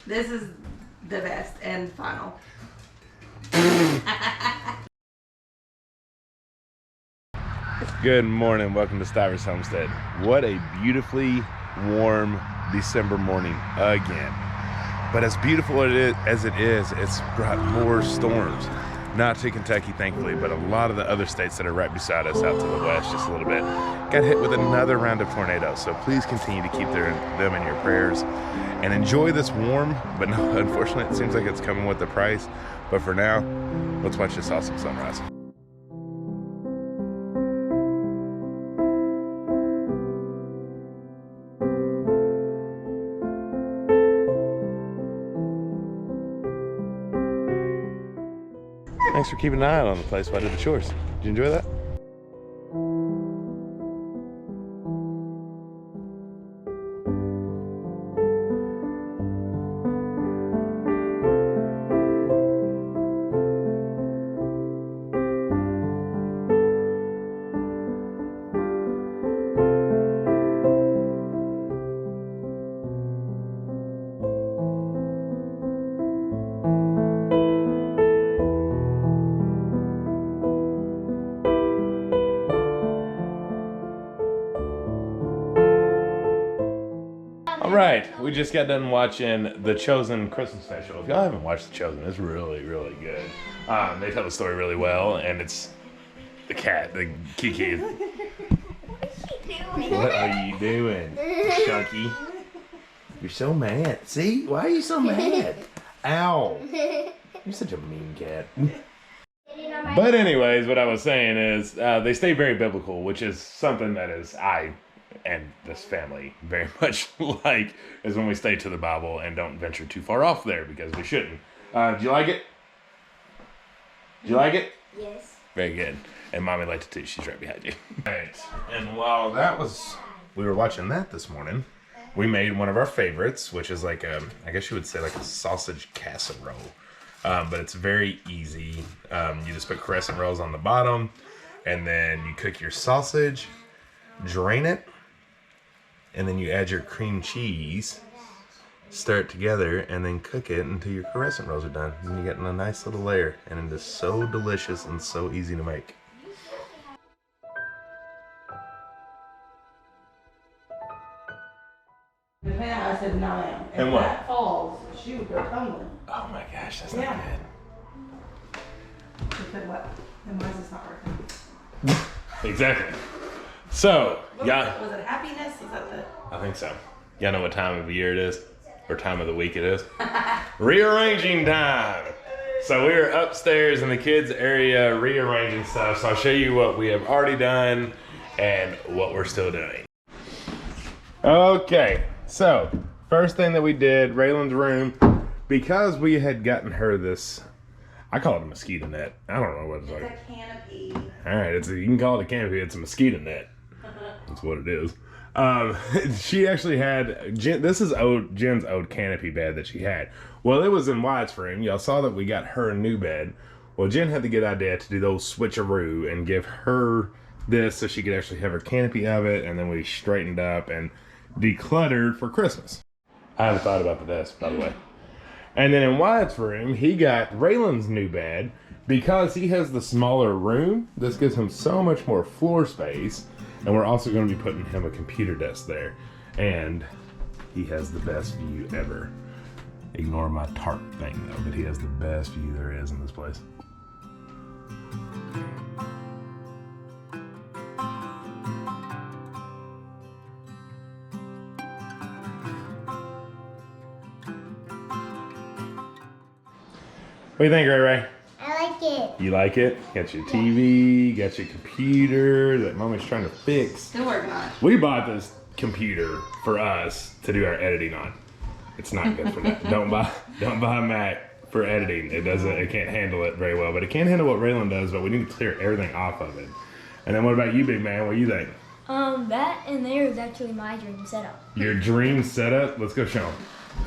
This is the best and final. Good morning, welcome to Stivers Homestead. What a beautifully warm December morning again. But as beautiful as it is, it's brought more storms. Not to Kentucky, thankfully, but a lot of the other states that are right beside us out to the west just a little bit got hit with another round of tornadoes. So please continue to keep them in your prayers and enjoy this warm, but no, unfortunately it seems like it's coming with the price. But for now, let's watch this awesome sunrise. Thanks for keeping an eye out on the place while I did the chores. Did you enjoy that? All right, we just got done watching The Chosen Christmas special. If y'all haven't watched The Chosen, it's really, really good. They tell the story really well, and it's the cat, the Kiki. What are you doing, Chunky? You're so mad. See? Why are you so mad? Ow. You're such a mean cat. But anyways, what I was saying is they stay very biblical, which is something that is and this family very much like, is when we stay to the Bible and don't venture too far off there because we shouldn't. Do you like it? Do you like it? Yes. Very good. And Mommy liked it too. She's right behind you. Right. And while we were watching that this morning, we made one of our favorites, which is like I guess you would say like a sausage casserole. But it's very easy. You just put crescent rolls on the bottom, and then you cook your sausage, drain it, and then you add your cream cheese, stir it together, and then cook it until your crescent rolls are done. And you get a nice little layer, and it is so delicious and so easy to make. I said no. And if what? That falls, she would go tumbling. Oh my gosh, that's Yeah. not She said what? Then why is this not working? good. Exactly. So, yeah. Was it happiness? Is that the... I think so. Y'all know what time of the year it is? Or time of the week it is? Rearranging time! So we are upstairs in the kids' area rearranging stuff. So I'll show you what we have already done and what we're still doing. Okay, so first thing that we did, Raylan's room, because we had gotten her this, I call it a mosquito net. I don't know what it's like. It's a canopy. All right, you can call it a canopy. It's a mosquito net. That's what it is. She actually had, this is Jen's old canopy bed that she had. Well, it was in Wyatt's room. Y'all saw that we got her a new bed. Well, Jen had the good idea to do those switcheroo and give her this so she could actually have her canopy of it, and then we straightened up and decluttered for Christmas. I haven't thought about the desk, by the way. And then in Wyatt's room, he got Raylan's new bed. Because he has the smaller room, this gives him so much more floor space. And we're also going to be putting him a computer desk there. And he has the best view ever. Ignore my tarp thing though, but he has the best view there is in this place. What do you think, Ray Ray? I like it. You like it? Got your TV, got your computer that Mommy's trying to fix. Still working on it. We bought this computer for us to do our editing on. It's not good for that. Don't buy a Mac for editing. It can't handle it very well, but it can handle what Raylan does, but we need to clear everything off of it. And then what about you, big man? What do you think? That in there is actually my dream setup. Your dream setup? Let's go show them.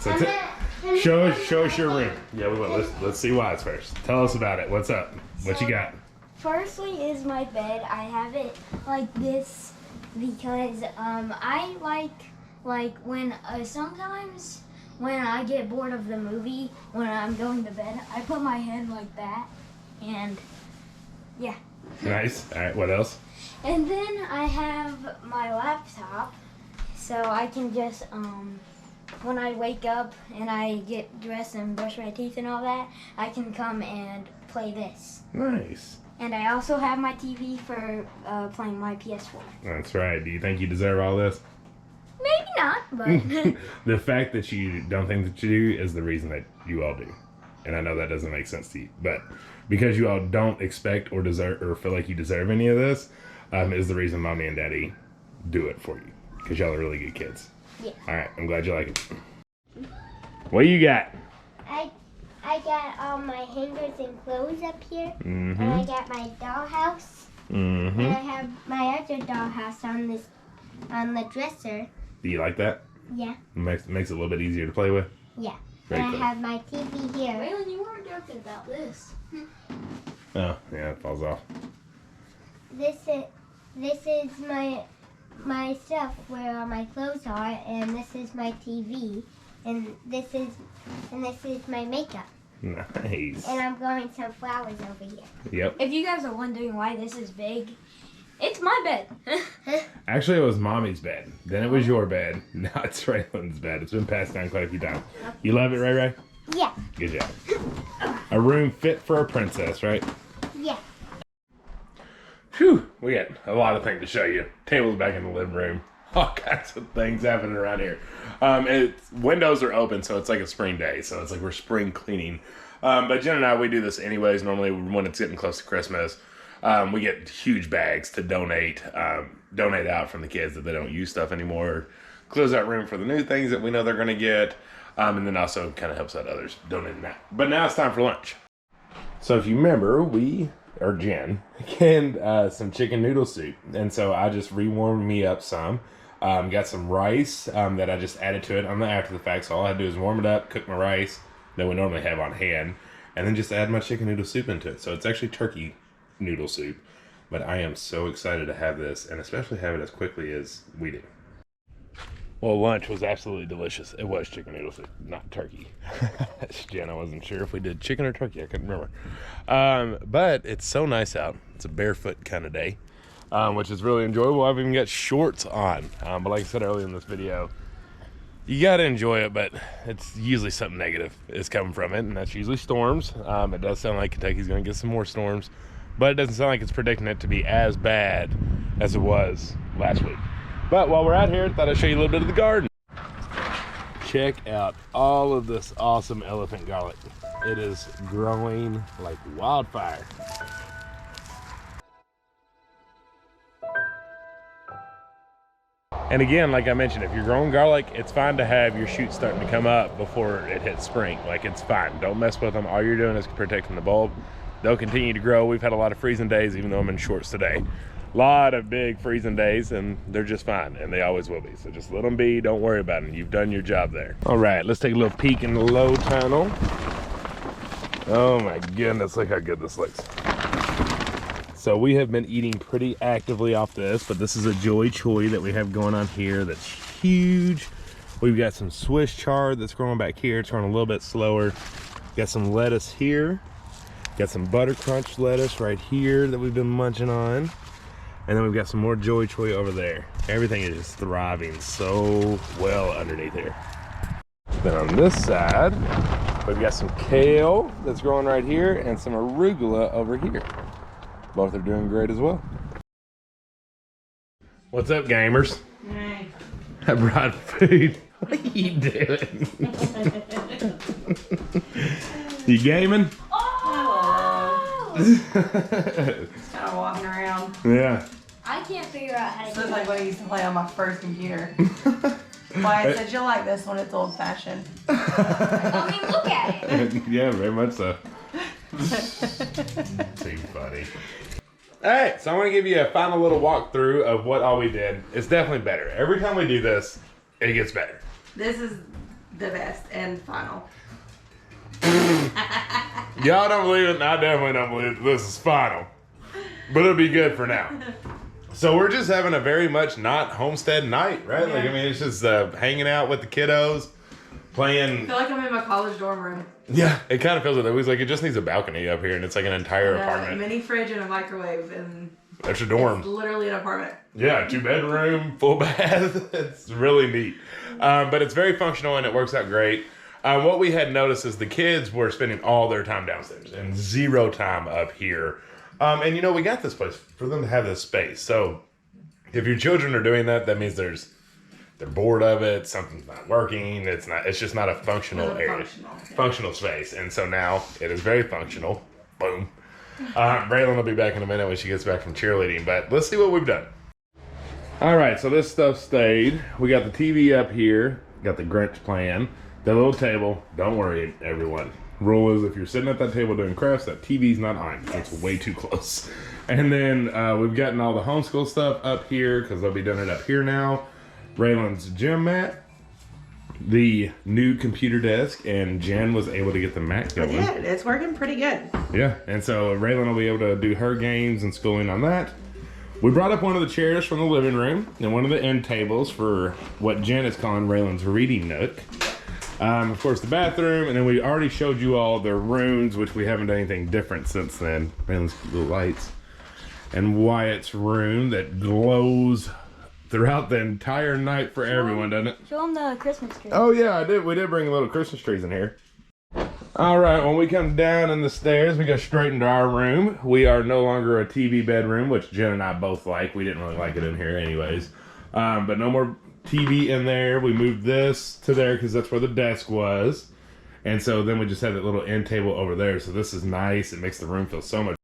So show us your room. Yeah, we will. Let's see Wyatt's first. Tell us about it. What's up? What you got? Firstly is my bed. I have it like this because I like when sometimes when I get bored of the movie, when I'm going to bed, I put my head like that, and yeah. Nice. All right, what else? And then I have my laptop, so I can just, when I wake up and I get dressed and brush my teeth and all that, I can come and play this. Nice. And I also have my TV for playing my PS4. That's right. Do you think you deserve all this? Maybe not, but... The fact that you don't think that you do is the reason that you all do. And I know that doesn't make sense to you, but because you all don't expect or deserve or feel like you deserve any of this, is the reason Mommy and Daddy do it for you. Because y'all are really good kids. Yeah. All right, I'm glad you like it. What you got? I got all my hangers and clothes up here. Mm-hmm. And I got my dollhouse. Mm-hmm. And I have my other dollhouse on the dresser. Do you like that? Yeah. Makes it a little bit easier to play with? Yeah. Very and cool. I have my TV here. Waylon, you weren't joking about this. Oh, yeah, it falls off. This is my stuff where all my clothes are, and this is my TV, and this is my makeup. Nice. And I'm growing some flowers over here. Yep. If you guys are wondering why this is big, it's my bed. Actually, it was Mommy's bed. Then it was your bed. Now it's Raylan's bed. It's been passed down quite a few times. You love it, Ray Ray? Yeah. Good job. A room fit for a princess, right? Yeah. Whew, we got a lot of things to show you. Table's back in the living room. All kinds of things happening around here. Windows are open, so it's like a spring day. So it's like we're spring cleaning. But Jen and I, we do this anyways. Normally when it's getting close to Christmas, we get huge bags to donate out from the kids that they don't use stuff anymore. Close out room for the new things that we know they're going to get. And then also kind of helps out others donating that. But now it's time for lunch. So if you remember, Jen canned some chicken noodle soup. And so I just rewarmed me up some. Got some rice that I just added to it. I'm not after the fact, so all I do is warm it up, cook my rice that we normally have on hand, and then just add my chicken noodle soup into it. So it's actually turkey noodle soup. But I am so excited to have this, and especially have it as quickly as we do. Well, lunch was absolutely delicious. It was chicken noodle soup, not turkey. Jen, I wasn't sure if we did chicken or turkey. I couldn't remember. But it's so nice out. It's a barefoot kind of day, which is really enjoyable. I've even got shorts on. But like I said earlier in this video, you got to enjoy it, but it's usually something negative is coming from it, and that's usually storms. It does sound like Kentucky's going to get some more storms, but it doesn't sound like it's predicting it to be as bad as it was last week. But while we're out here, I thought I'd show you a little bit of the garden. Check out all of this awesome elephant garlic. It is growing like wildfire. And again, like I mentioned, if you're growing garlic, it's fine to have your shoots starting to come up before it hits spring. Like, it's fine. Don't mess with them. All you're doing is protecting the bulb. They'll continue to grow. We've had a lot of freezing days, even though I'm in shorts today. A lot of big freezing days, and they're just fine, and they always will be. So just let them be. Don't worry about them. You've done your job there. All right, let's take a little peek in the low tunnel. Oh my goodness, look how good this looks. So we have been eating pretty actively off this, but this is a Joy Choy that we have going on here that's huge. We've got some Swiss chard that's growing back here. It's growing a little bit slower. Got some lettuce here. Got some butter crunch lettuce right here that we've been munching on. And then we've got some more Joy Choy over there. Everything is just thriving so well underneath here. Then on this side, we've got some kale that's growing right here and some arugula over here. Both are doing great as well. What's up, gamers? Hey. I brought food. What are you doing? You gaming? Oh! Just kind of walking around. Yeah. I can't figure out how to This do looks like it. what I used to play on my first computer. Why I said you'll like this one, it's old fashioned. I mean, look at it. Yeah, very much so. Too funny. Alright, so I'm going to give you a final little walkthrough of what all we did. It's definitely better. Every time we do this, it gets better. This is the best and final. Y'all don't believe it, and I definitely don't believe it. This is final. But it'll be good for now. So we're just having a very much not homestead night, right? Yeah. Like, I mean, it's just hanging out with the kiddos, playing. I feel like I'm in my college dorm room. Yeah, it kind of feels like that. It was like it just needs a balcony up here, and it's like an entire A apartment. mini fridge and a microwave, and That's your dorm. it's literally an apartment. Yeah, 2-bedroom, full bath. It's really neat. But it's very functional and it works out great. What we had noticed is the kids were spending all their time downstairs and 0 time up here. And you know, we got this place for them to have this space. So if your children are doing that, that means they're bored of it, something's not working, it's just not a functional area. Functional space. And so now it is very functional. Boom. Braylon will be back in a minute when she gets back from cheerleading, but let's see what we've done. All right, so this stuff stayed. We got the TV up here, got the Grinch playing, the little table. Don't worry, everyone. Rule is if you're sitting at that table doing crafts, that TV's not on. Yes. It's way too close. And then we've gotten all the homeschool stuff up here because they'll be doing it up here now. Raylan's gym mat, the new computer desk, and Jen was able to get the Mac going. I did. It's working pretty good. Yeah, and so Raylan will be able to do her games and schooling on that. We brought up one of the chairs from the living room and one of the end tables for what Jen is calling Raylan's reading nook. Of course, the bathroom, and then we already showed you all the rooms, which we haven't done anything different since then. Raylan's little lights. And Wyatt's room that glows throughout the entire night for everyone, doesn't it? Show them the Christmas tree. Oh yeah, I did. We did bring little Christmas trees in here. All right, when we come down in the stairs, we go straight into our room. We are no longer a TV bedroom, which Jen and I both like. We didn't really like it in here anyways. But no more TV in there. We moved this to there because that's where the desk was. And so then we just have that little end table over there. So this is nice. It makes the room feel so much.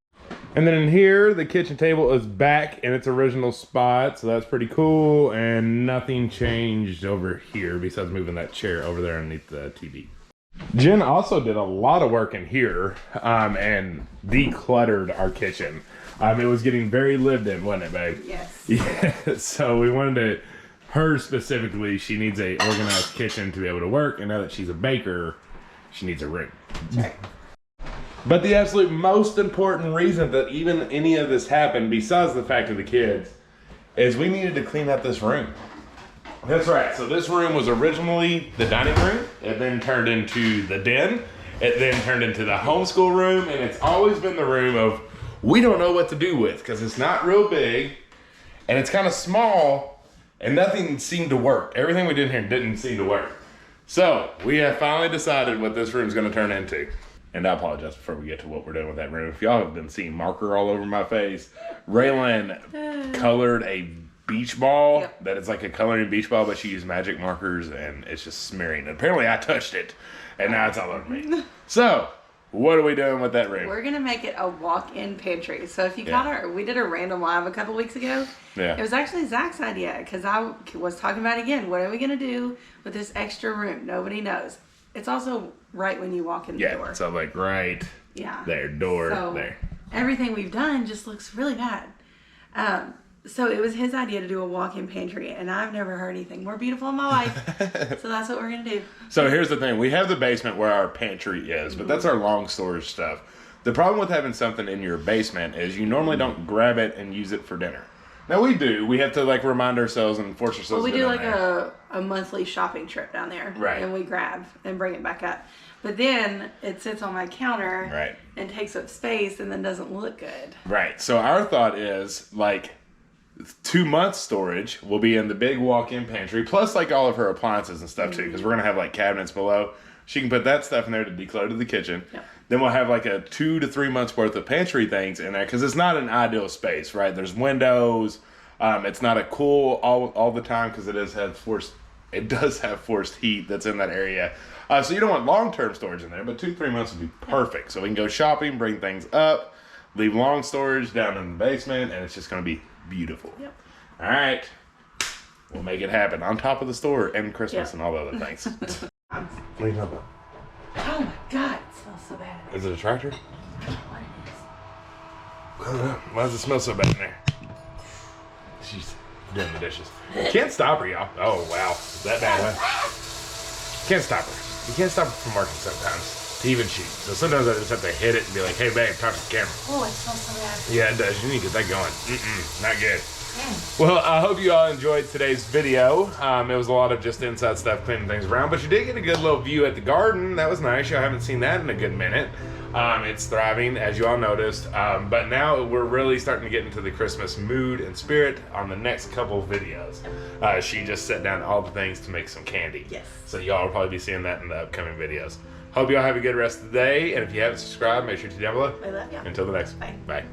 And then in here, the kitchen table is back in its original spot. So that's pretty cool. And nothing changed over here besides moving that chair over there underneath the TV. Jen also did a lot of work in here and decluttered our kitchen. It was getting very lived in, wasn't it, babe? Yes. Yeah. So we wanted to, her specifically, she needs a organized kitchen to be able to work. And now that she's a baker, she needs a room. Right. But the absolute most important reason that even any of this happened, besides the fact of the kids, is we needed to clean up this room. That's right. So this room was originally the dining room. It then turned into the den. It then turned into the homeschool room. And it's always been the room of we don't know what to do with because it's not real big and it's kind of small and nothing seemed to work. Everything we did in here didn't seem to work. So we have finally decided what this room is going to turn into. And I apologize before we get to what we're doing with that room. If y'all have been seeing marker all over my face, Raylan colored a beach ball that is like a coloring beach ball, but she used magic markers and it's just smearing. And apparently I touched it and now it's all over me. So what are we doing with that room? We're gonna make it a walk-in pantry. So if you caught we did a random live a couple weeks ago. Yeah. It was actually Zach's idea because I was talking about it again. What are we gonna do with this extra room? Nobody knows. It's also right when you walk in the door. So like right there, door so there. Everything we've done just looks really bad. So it was his idea to do a walk-in pantry, and I've never heard anything more beautiful in my life. So that's what we're gonna do. So here's the thing: we have the basement where our pantry is, but that's our long storage stuff. The problem with having something in your basement is you normally don't grab it and use it for dinner. Now we do. We have to like remind ourselves and force ourselves. Well, we to do go like down a monthly shopping trip down there, right? And we grab and bring it back up. But then it sits on my counter, right, and takes up space, and then doesn't look good. Right. So our thought is like 2 months storage will be in the big walk-in pantry, plus like all of her appliances and stuff too, because we're gonna have like cabinets below. She can put that stuff in there to declutter the kitchen. Yep. Then we'll have like a 2 to 3 months worth of pantry things in there because it's not an ideal space, right? There's windows. It's not a cool all the time because it does have forced heat that's in that area. So you don't want long-term storage in there, but 2 to 3 months would be perfect. So we can go shopping, bring things up, leave long storage down in the basement, and it's just going to be beautiful. Yep. All right. We'll make it happen on top of the store and Christmas and all the other things. Clean up. Oh my God, it smells so bad. Is it a tractor? I don't know what it is. I don't know. Why does it smell so bad in there? She's doing the dishes. Can't stop her, y'all. Oh, wow. Is that bad, huh? Can't stop her. You can't stop her from working sometimes. To even shoot. So sometimes I just have to hit it and be like, hey, babe, talk to the camera. Oh, it smells so bad. Yeah, it does. You need to get that going. Not good. Well, I hope you all enjoyed today's video. It was a lot of just inside stuff, cleaning things around, but you did get a good little view at the garden. That was nice. Y'all haven't seen that in a good minute. It's thriving, as you all noticed, but now we're really starting to get into the Christmas mood and spirit on the next couple videos. She just set down all the things to make some candy. Yes. So y'all will probably be seeing that in the upcoming videos. Hope y'all have a good rest of the day, and if you haven't subscribed, make sure to down below. I love you. Until the next. Bye. Bye.